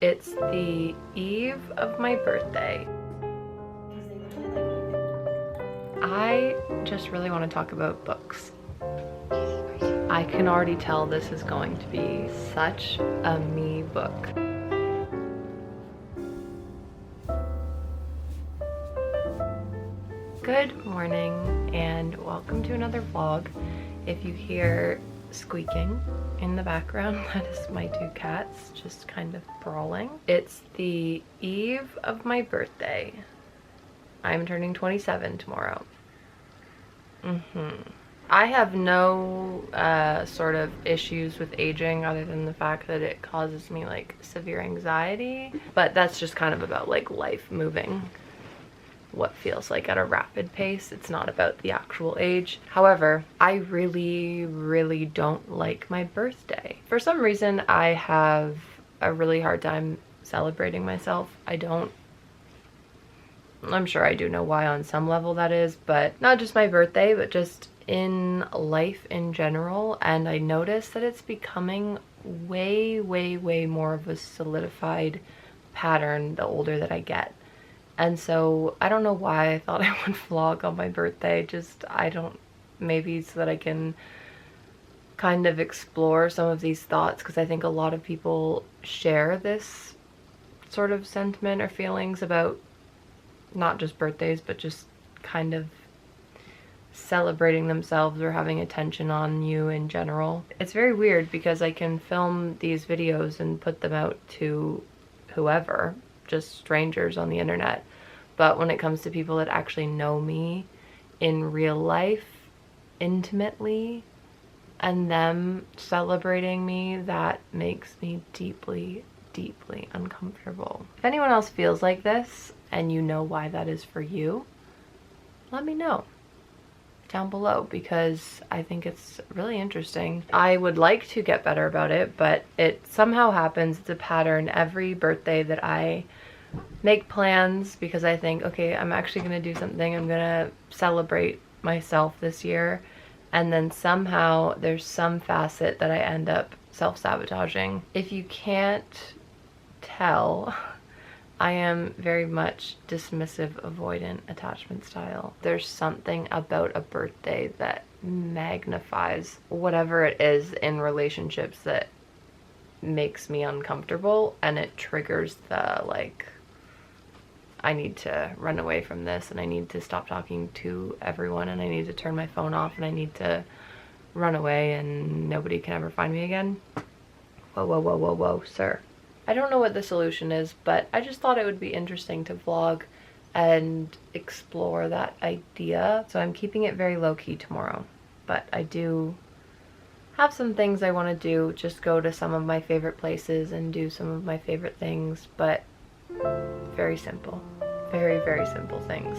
It's the eve of my birthday. I just really want to talk about books. I can already tell this is going to be such a me book. Good morning and welcome to another vlog. If you hear squeaking in the background, that is my two cats just kind of brawling. It's the eve of my birthday. I'm turning 27 tomorrow. I have no sort of issues with aging other than the fact that it causes me like severe anxiety, but that's just kind of about like life moving what feels like at a rapid pace. It's not about the actual age. However, I really don't like my birthday. For some reason, I have a really hard time celebrating myself. I'm sure I do know why on some level that is, but not just my birthday, but just in life in general. And I noticed that it's becoming way more of a solidified pattern the older that I get. And so I don't know why I thought I would vlog on my birthday, maybe so that I can kind of explore some of these thoughts, because I think a lot of people share this sort of sentiment or feelings about not just birthdays, but just kind of celebrating themselves or having attention on you in general. It's very weird because I can film these videos and put them out to whoever, just strangers on the internet. But when it comes to people that actually know me in real life, intimately, and them celebrating me, that makes me deeply uncomfortable. If anyone else feels like this and you know why that is for you, let me know down below, because I think it's really interesting. I would like to get better about it, but it somehow happens. It's a pattern every birthday that I make plans because I think, okay, I'm actually gonna do something, I'm gonna celebrate myself this year, and then somehow there's some facet that I end up self-sabotaging. If you can't tell, I am very much dismissive, avoidant attachment style. There's something about a birthday that magnifies whatever it is in relationships that makes me uncomfortable, and it triggers the like, I need to run away from this, and I need to stop talking to everyone, and I need to turn my phone off, and I need to run away and nobody can ever find me again. Whoa, sir. I don't know what the solution is, but I just thought it would be interesting to vlog and explore that idea. So I'm keeping it very low-key tomorrow, but I do have some things I want to do, just go to some of my favorite places and do some of my favorite things, but very simple. Very simple things.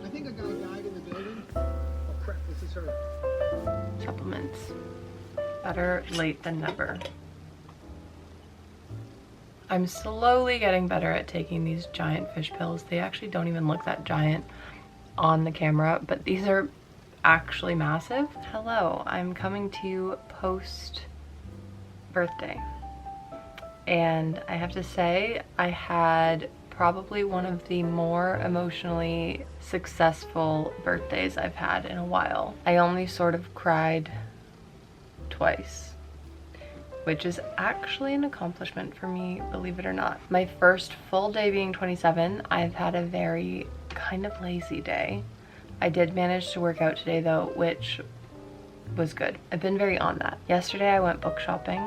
I think I got a guide in the building. Oh crap, this is her. Supplements. Better late than never. I'm slowly getting better at taking these giant fish pills. They actually don't even look that giant on the camera, but these are actually massive. Hello, I'm coming to you post birthday, and I have to say I had probably one of the more emotionally successful birthdays I've had in a while. I only sort of cried twice, which is actually an accomplishment for me, believe it or not. My first full day being 27, I've had a very kind of lazy day. I did manage to work out today though, which was good. I've been very on that. Yesterday I went book shopping,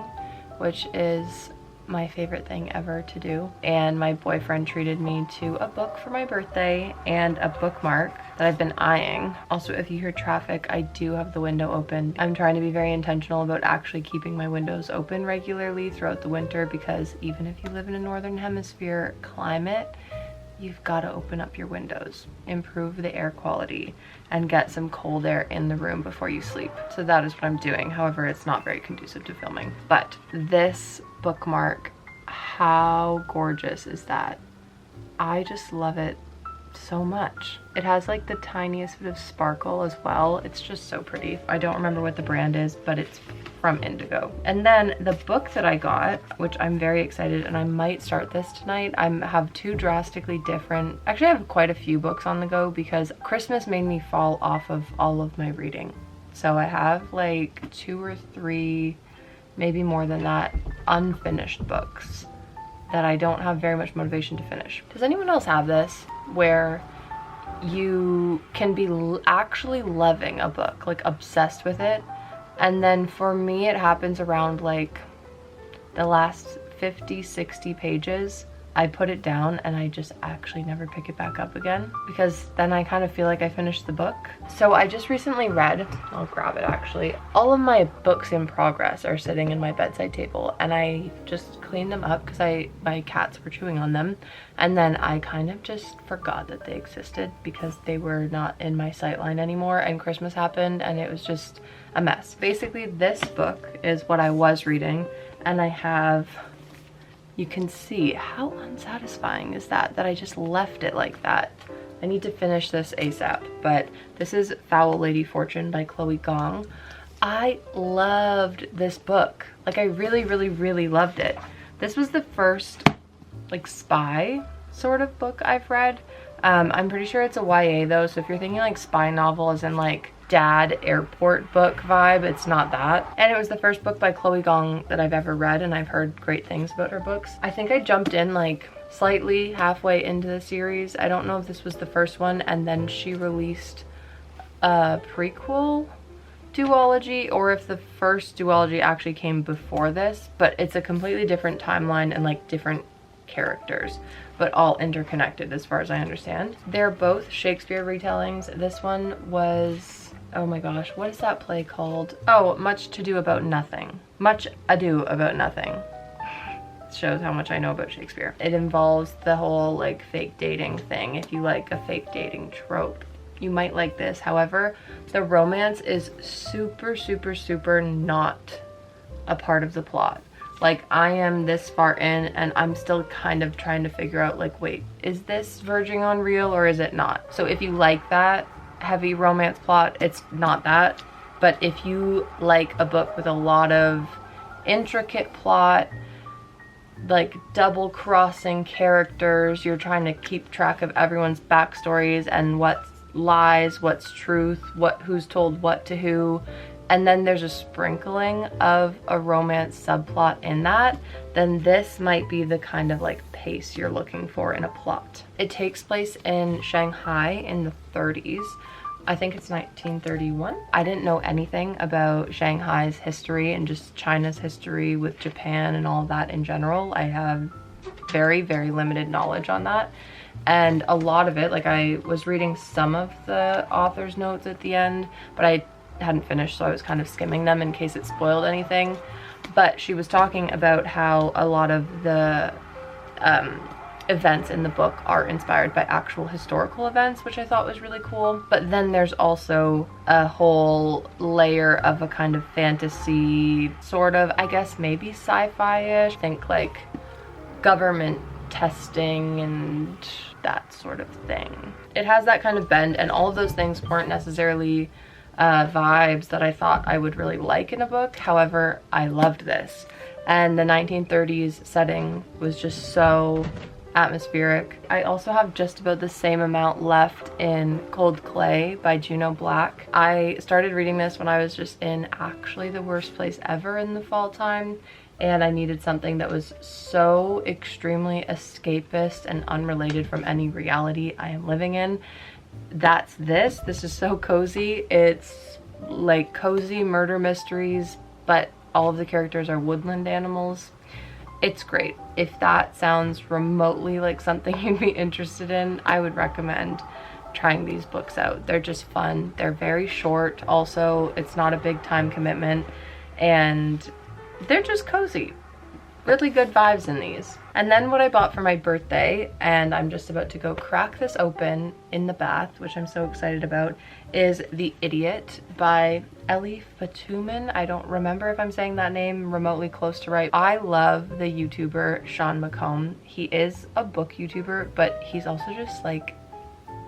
which is my favorite thing ever to do, and my boyfriend treated me to a book for my birthday and a bookmark that I've been eyeing. Also, if you hear traffic, I do have the window open. I'm trying to be very intentional about actually keeping my windows open regularly throughout the winter, because even if you live in a northern hemisphere climate, you've got to open up your windows, improve the air quality, and get some cold air in the room before you sleep. So that is what I'm doing. However, it's not very conducive to filming. But this bookmark, how gorgeous is that? I just love it so much. It has like the tiniest bit of sparkle as well. It's just so pretty. I don't remember what the brand is, but it's from Indigo. And then the book that I got, which I'm very excited, and I might start this tonight. I have two drastically different, actually I have quite a few books on the go because Christmas made me fall off of all of my reading. So I have like 2 or 3, maybe more than that, unfinished books that I don't have very much motivation to finish. Does anyone else have this where you can be actually loving a book, like obsessed with it, and then for me it happens around like the last 50, 60 pages, I put it down and I just actually never pick it back up again because then I kind of feel like I finished the book. So I just recently read, I'll grab it actually, all of my books in progress are sitting in my bedside table and I just cleaned them up because my cats were chewing on them, and then I kind of just forgot that they existed because they were not in my sightline anymore and Christmas happened and it was just a mess. Basically this book is what I was reading, and I have, you can see how unsatisfying is that I just left it like that. I need to finish this ASAP, but this is Foul Lady Fortune by Chloe Gong. I loved this book. Like I really, really, really loved it. This was the first like spy sort of book I've read. I'm pretty sure it's a YA though, so if you're thinking like spy novel as in like dad airport book vibe, it's not that. And it was the first book by Chloe Gong that I've ever read, and I've heard great things about her books. I think I jumped in like slightly halfway into the series. I don't know if this was the first one and then she released a prequel duology or if the first duology actually came before this, but it's a completely different timeline and like different characters, but all interconnected as far as I understand. They're both Shakespeare retellings. This one was, oh my gosh, what is that play called? Oh, Much Ado About Nothing. Much Ado About Nothing. Shows how much I know about Shakespeare. It involves the whole like fake dating thing. If you like a fake dating trope, you might like this. However, the romance is super, super, super not a part of the plot. Like I am this far in and I'm still kind of trying to figure out like, wait, is this verging on real or is it not? So if you like that heavy romance plot, it's not that. But if you like a book with a lot of intricate plot, like double crossing characters, you're trying to keep track of everyone's backstories and what's lies, what's truth, who's told what to who, and then there's a sprinkling of a romance subplot in that, then this might be the kind of like pace you're looking for in a plot. It takes place in Shanghai in the 30s. I think it's 1931. I didn't know anything about Shanghai's history and just China's history with Japan and all of that in general. I have very, very limited knowledge on that. And a lot of it, like I was reading some of the author's notes at the end, but I hadn't finished, so I was kind of skimming them in case it spoiled anything. But she was talking about how a lot of the events in the book are inspired by actual historical events, which I thought was really cool. But then there's also a whole layer of a kind of fantasy, sort of, I guess maybe sci-fi-ish. Think like government testing and that sort of thing. It has that kind of bend, and all of those things weren't necessarily vibes that I thought I would really like in a book. However, I loved this. And the 1930s setting was just so atmospheric. I also have just about the same amount left in Cold Clay by Juno Black. I started reading this when I was just in actually the worst place ever in the fall time, and I needed something that was so extremely escapist and unrelated from any reality I am living in. That's this. This is so cozy. It's like cozy murder mysteries, but all of the characters are woodland animals. It's great. If that sounds remotely like something you'd be interested in, I would recommend trying these books out. They're just fun. They're very short. Also, it's not a big time commitment, and they're just cozy. Really good vibes in these. And then what I bought for my birthday, and I'm just about to go crack this open in the bath, which I'm so excited about, is The Idiot by Ellie Fatuman. I don't remember if I'm saying that name remotely close to right. I love the YouTuber Sean McComb. He is a book YouTuber, but he's also just like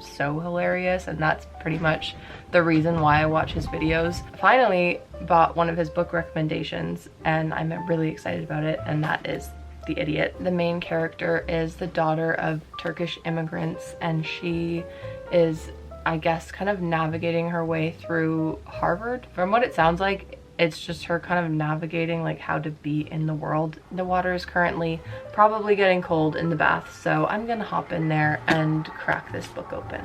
so hilarious, and that's pretty much the reason why I watch his videos. Finally bought one of his book recommendations and I'm really excited about it, and that is The Idiot. The main character is the daughter of Turkish immigrants, and she is, I guess, kind of navigating her way through Harvard. From what it sounds like, it's just her kind of navigating like how to be in the world. The water is currently probably getting cold in the bath, so I'm gonna hop in there and crack this book open.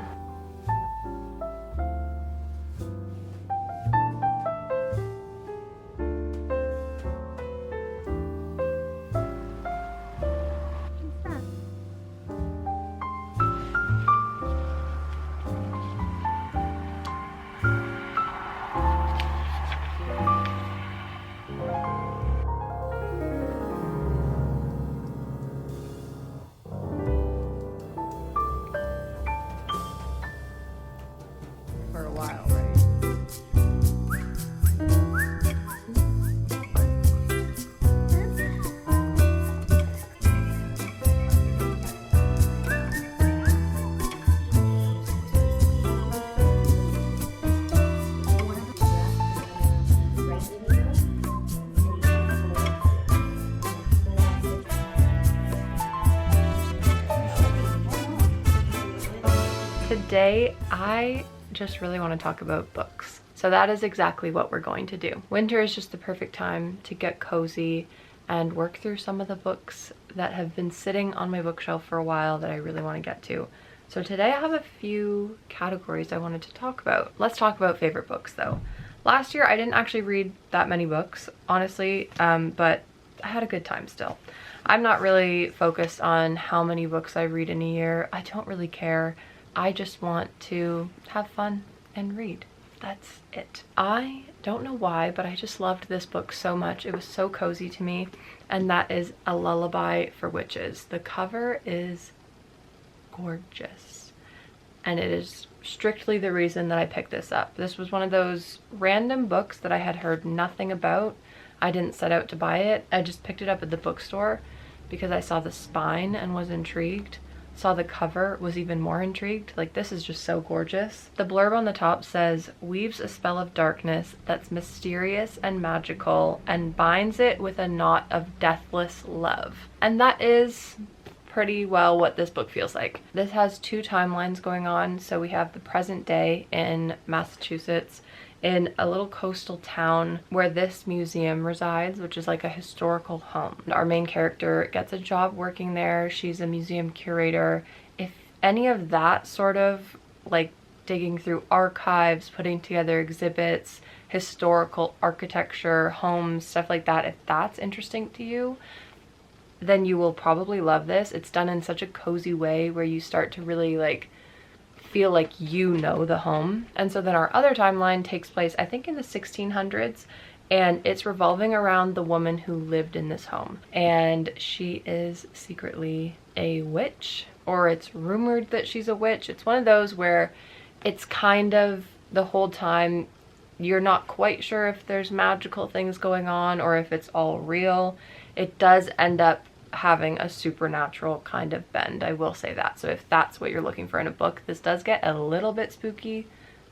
For a while, right? Today, I just really want to talk about books. So that is exactly what we're going to do. Winter is just the perfect time to get cozy and work through some of the books that have been sitting on my bookshelf for a while that I really want to get to. So today I have a few categories I wanted to talk about. Let's talk about favorite books though. Last year I didn't actually read that many books, honestly, but I had a good time still. I'm not really focused on how many books I read in a year. I don't really care. I just want to have fun and read. That's it. I don't know why, but I just loved this book so much. It was so cozy to me, and that is A Lullaby for Witches. The cover is gorgeous, and it is strictly the reason that I picked this up. This was one of those random books that I had heard nothing about. I didn't set out to buy it. I just picked it up at the bookstore because I saw the spine and was intrigued. Saw the cover, was even more intrigued. Like, this is just so gorgeous. The blurb on the top says, weaves a spell of darkness that's mysterious and magical and binds it with a knot of deathless love. And that is pretty well what this book feels like. This has two timelines going on. So we have the present day in Massachusetts, in a little coastal town where this museum resides, which is like a historical home. Our main character gets a job working there. She's a museum curator. If any of that sort of like digging through archives, putting together exhibits, historical architecture, homes, stuff like that, if that's interesting to you, then you will probably love this. It's done in such a cozy way where you start to really like feel like you know the home. And so then our other timeline takes place, I think, in the 1600s, and it's revolving around the woman who lived in this home. And she is secretly a witch, or it's rumored that she's a witch. It's one of those where it's kind of the whole time you're not quite sure if there's magical things going on or if it's all real. It does end up having a supernatural kind of bend, I will say that. So if that's what you're looking for in a book, this does get a little bit spooky,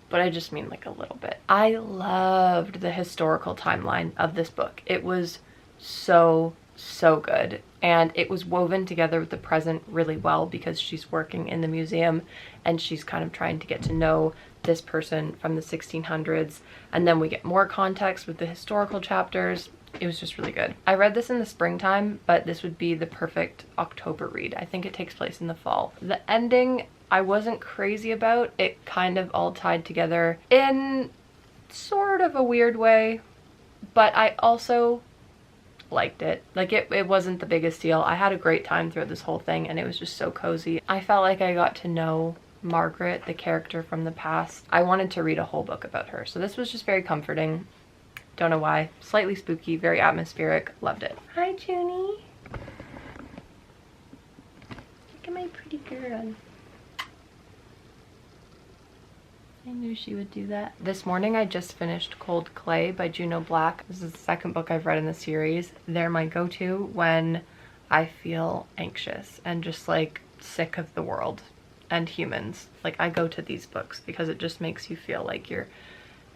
but I just mean like a little bit. I loved the historical timeline of this book. It was so good, and it was woven together with the present really well because she's working in the museum and she's kind of trying to get to know this person from the 1600s, and then we get more context with the historical chapters. It was just really good. I read this in the springtime, but this would be the perfect October read. I think it takes place in the fall. The ending, I wasn't crazy about. It kind of all tied together in sort of a weird way, but I also liked it. Like, it wasn't the biggest deal. I had a great time throughout this whole thing, and it was just so cozy. I felt like I got to know Margaret, the character from the past. I wanted to read a whole book about her, so this was just very comforting. Don't know why. Slightly spooky, very atmospheric. Loved it. Hi, Junie. Look at my pretty girl. I knew she would do that. This morning I just finished Cold Clay by Juno Black. This is the second book I've read in the series. They're my go-to when I feel anxious and just like sick of the world. and humans. Like, I go to these books because it just makes you feel like you're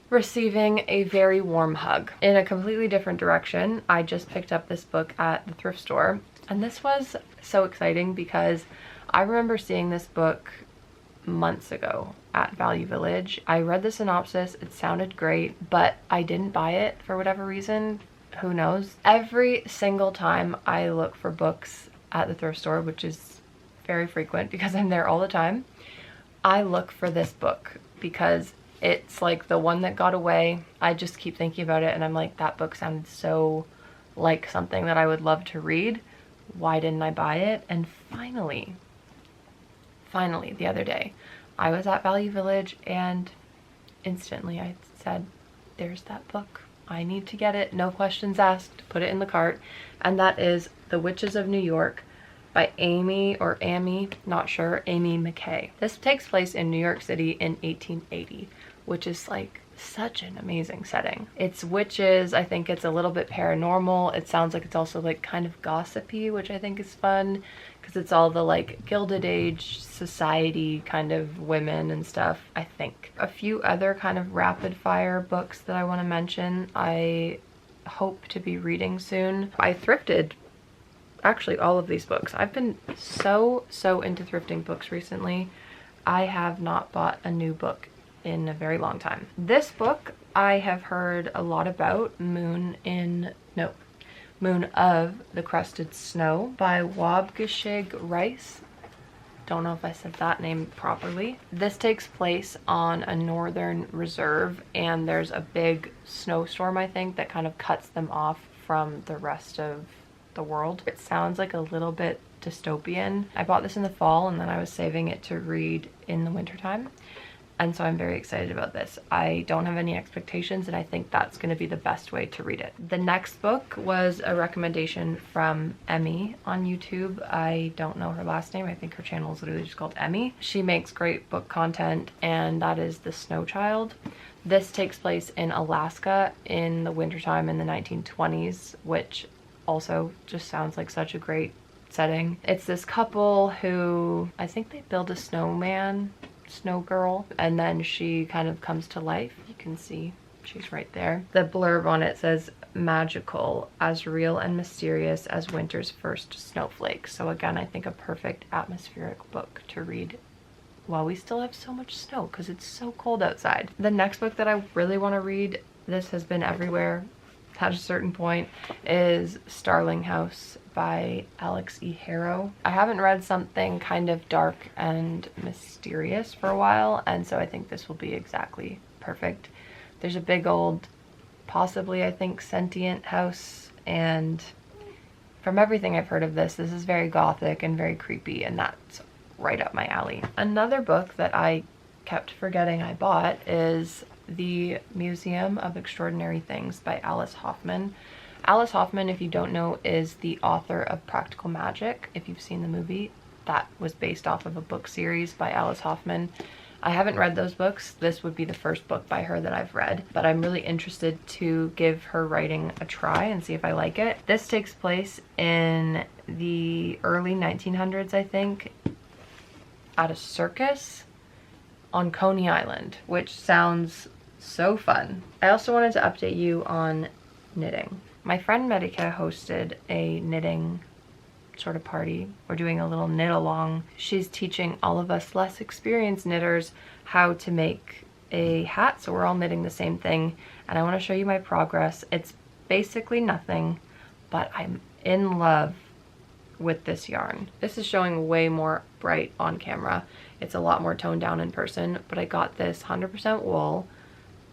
receiving a very warm hug. In a completely different direction, I just picked up this book at the thrift store, and this was so exciting because I remember seeing this book months ago at Value Village. I read the synopsis, it sounded great, but I didn't buy it for whatever reason. Who knows? Every single time I look for books at the thrift store, which is very frequent because I'm there all the time, I look for this book because it's like the one that got away. I just keep thinking about it and I'm like, that book sounded so like something that I would love to read. Why didn't I buy it? And finally, the other day, I was at Value Village and instantly I said, there's that book. I need to get it. No questions asked. Put it in the cart. And that is The Witches of New York by Amy McKay. This takes place in New York City in 1880, which is like such an amazing setting. It's witches. I think it's a little bit paranormal. It sounds like it's also like kind of gossipy, which I think is fun because it's all the like Gilded Age society kind of women and stuff, I think. A few other kind of rapid fire books that I want to mention I hope to be reading soon. I thrifted actually all of these books. I've been so into thrifting books recently. I have not bought a new book in a very long time. This book I have heard a lot about, Moon of the Crusted Snow by Wabgashig Rice. Don't know if I said that name properly. This takes place on a northern reserve and there's a big snowstorm, I think, that kind of cuts them off from the rest of the world. It sounds like a little bit dystopian. I bought this in the fall and then I was saving it to read in the wintertime. And so I'm very excited about this. I don't have any expectations and I think that's going to be the best way to read it. The next book was a recommendation from Emmy on YouTube. I don't know her last name. I think her channel is literally just called Emmy. She makes great book content and that is The Snow Child. This takes place in Alaska in the wintertime in the 1920s, which also just sounds like such a great setting. It's this couple who, I think they build a snowman, snow girl, and then she kind of comes to life. You can see she's right there. The blurb on it says, magical, as real and mysterious as winter's first snowflake. So again, I think a perfect atmospheric book to read while we still have so much snow because it's so cold outside. The next book that I really want to read, this has been everywhere at a certain point, is Starling House by Alex E. Harrow. I haven't read something kind of dark and mysterious for a while, and so I think this will be exactly perfect. There's a big old, possibly I think sentient house, and from everything I've heard of this is very gothic and very creepy, and that's right up my alley. Another book that I kept forgetting I bought is The Museum of Extraordinary Things by Alice Hoffman. Alice Hoffman, if you don't know, is the author of Practical Magic. If you've seen the movie, that was based off of a book series by Alice Hoffman. I haven't read those books. This would be the first book by her that I've read, but I'm really interested to give her writing a try and see if I like it. This takes place in the early 1900s, I think, at a circus on Coney Island, which sounds so fun. I also wanted to update you on knitting. My friend Medica hosted a knitting sort of party. We're doing a little knit along. She's teaching all of us less experienced knitters how to make a hat, so we're all knitting the same thing, and I want to show you my progress. It's basically nothing, but I'm in love with this yarn. This is showing way more bright on camera. It's a lot more toned down in person, but I got this 100% wool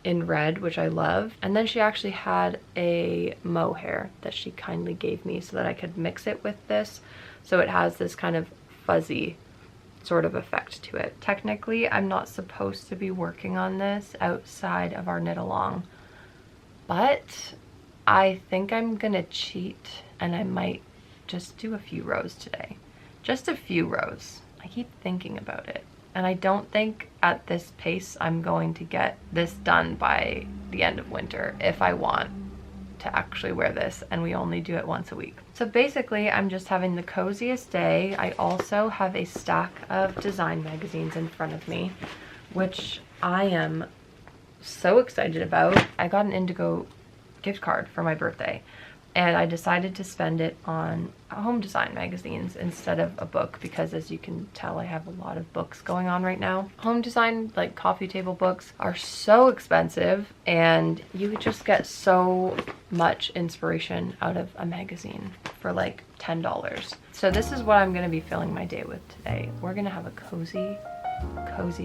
in red, which I love. And then she actually had a mohair that she kindly gave me so that I could mix it with this. So it has this kind of fuzzy sort of effect to it. Technically, I'm not supposed to be working on this outside of our knit along, but I think I'm gonna cheat and I might just do a few rows today. Just a few rows. I keep thinking about it. And I don't think at this pace I'm going to get this done by the end of winter if I want to actually wear this, and we only do it once a week. So basically, I'm just having the coziest day. I also have a stack of design magazines in front of me, which I am so excited about. I got an Indigo gift card for my birthday, and I decided to spend it on home design magazines instead of a book, because as you can tell, I have a lot of books going on right now. Home design, like coffee table books, are so expensive, and you just get so much inspiration out of a magazine for like $10. So this is what I'm gonna be filling my day with today. We're gonna have a cozy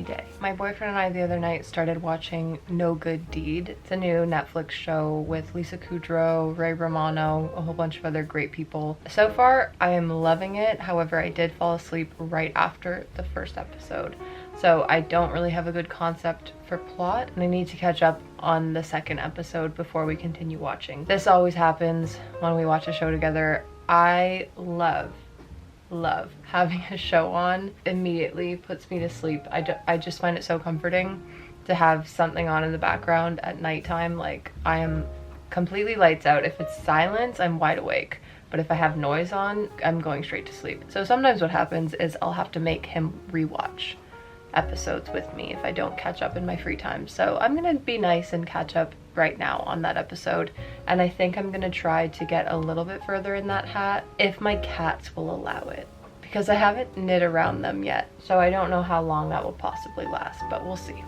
day. My boyfriend and I the other night started watching No Good Deed. It's a new Netflix show with Lisa Kudrow, Ray Romano, a whole bunch of other great people. So far, I am loving it. However, I did fall asleep right after the first episode. So I don't really have a good concept for plot, and I need to catch up on the second episode before we continue watching. This always happens when we watch a show together. I love having a show on. Immediately puts me to sleep. I just find it so comforting to have something on in the background at nighttime. Like, I am completely lights out. If it's silence, I'm wide awake, but if I have noise on, I'm going straight to sleep. So sometimes what happens is I'll have to make him rewatch episodes with me if I don't catch up in my free time. So I'm gonna be nice and catch up right now on that episode, and I think I'm gonna try to get a little bit further in that hat if my cats will allow it, because I haven't knit around them yet, so I don't know how long that will possibly last, but we'll see.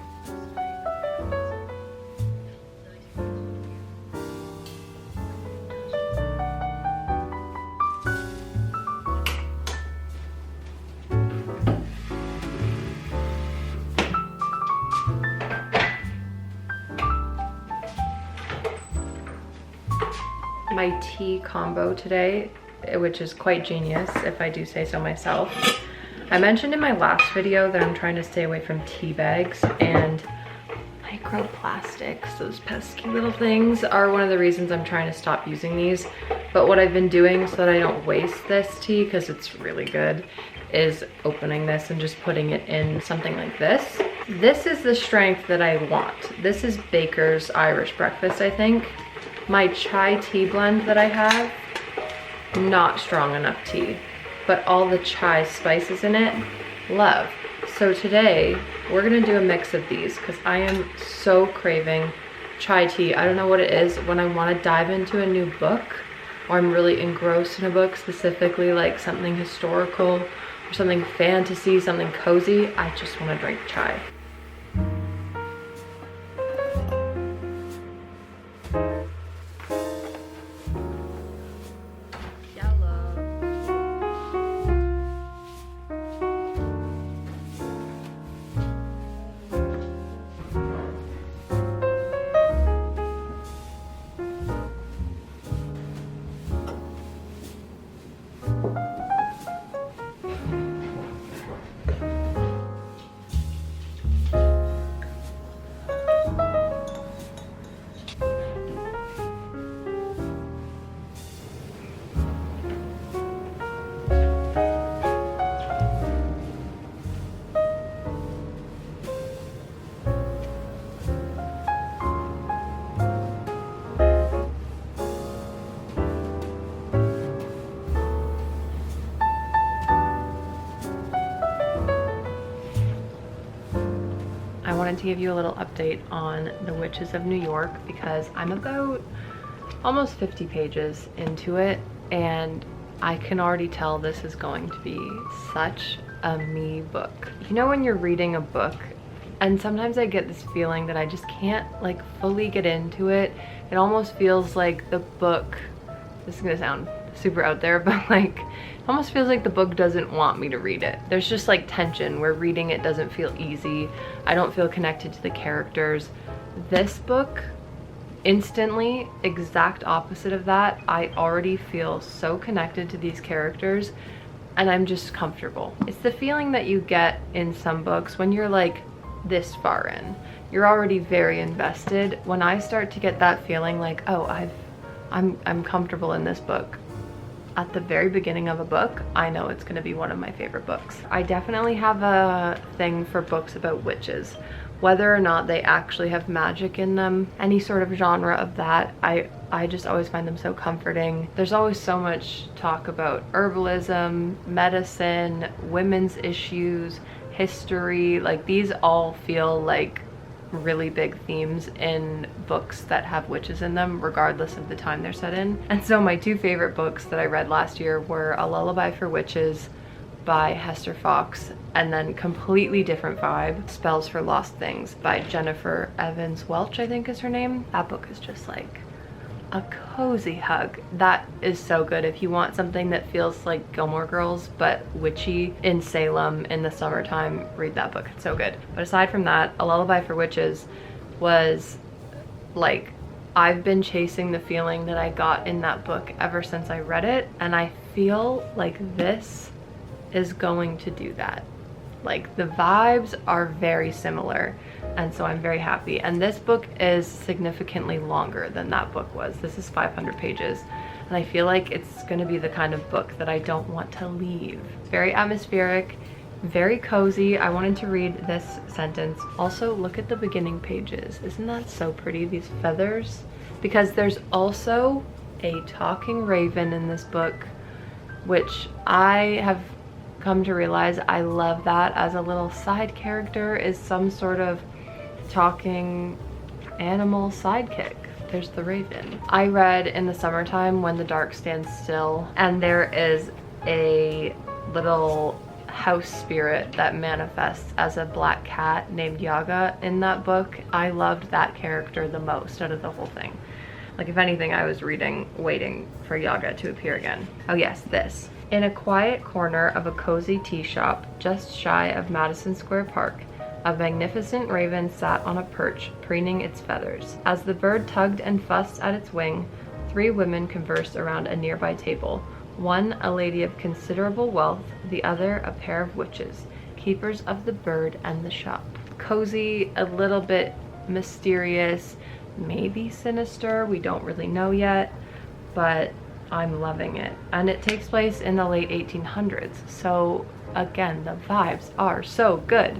My tea combo today, which is quite genius if I do say so myself. I mentioned in my last video that I'm trying to stay away from tea bags, and microplastics, those pesky little things, are one of the reasons I'm trying to stop using these. But what I've been doing so that I don't waste this tea, because it's really good, is opening this and just putting it in something like this. This is the strength that I want. This is Baker's Irish Breakfast, I think. My chai tea blend that I have, not strong enough tea, but all the chai spices in it, love. So today we're gonna do a mix of these because I am so craving chai tea. I don't know what it is. When I want to dive into a new book, or I'm really engrossed in a book, specifically like something historical or something fantasy, something cozy, I just want to drink chai. To give you a little update on The Witches of New York, because I'm about almost 50 pages into it, and I can already tell this is going to be such a me book. You know when you're reading a book and sometimes I get this feeling that I just can't like fully get into it. It almost feels like the book, this is gonna sound super out there, but like it almost feels like the book doesn't want me to read it. There's just like tension where reading it doesn't feel easy. I don't feel connected to the characters. This book, instantly, exact opposite of that. I already feel so connected to these characters and I'm just comfortable. It's the feeling that you get in some books when you're like this far in. You're already very invested. When I start to get that feeling like, oh, I'm comfortable in this book, at the very beginning of a book, I know it's going to be one of my favorite books. I definitely have a thing for books about witches. Whether or not they actually have magic in them, any sort of genre of that, I just always find them so comforting. There's always so much talk about herbalism, medicine, women's issues, history. Like, these all feel like really big themes in books that have witches in them, regardless of the time they're set in. And so my two favorite books that I read last year were A Lullaby for Witches by Hester Fox, and then completely different vibe, Spells for Lost Things by Jennifer Evans Welch, I think is her name. That book is just like a cozy hug. That is so good. If you want something that feels like Gilmore Girls but witchy in Salem in the summertime, read that book. It's so good. But aside from that, A Lullaby for Witches was like, I've been chasing the feeling that I got in that book ever since I read it, and I feel like this is going to do that. Like, the vibes are very similar, and so I'm very happy. And this book is significantly longer than that book was. This is 500 pages, and I feel like it's going to be the kind of book that I don't want to leave. Very atmospheric, very cozy. I wanted to read this sentence. Also, look at the beginning pages. Isn't that so pretty, these feathers? Because there's also a talking raven in this book, which I have come to realize I love that as a little side character, is some sort of talking animal sidekick. There's the raven. I read In the Summertime When the Dark Stands Still, and there is a little house spirit that manifests as a black cat named Yaga in that book. I loved that character the most out of the whole thing. Like, if anything, I was reading waiting for Yaga to appear again. Oh yes, this. In a quiet corner of a cozy tea shop just shy of Madison Square Park, a magnificent raven sat on a perch, preening its feathers. As the bird tugged and fussed at its wing, 3 women conversed around a nearby table. One, a lady of considerable wealth, the other, a pair of witches, keepers of the bird and the shop. Cozy, a little bit mysterious, maybe sinister, we don't really know yet, but I'm loving it. And it takes place in the late 1800s, so again, the vibes are so good.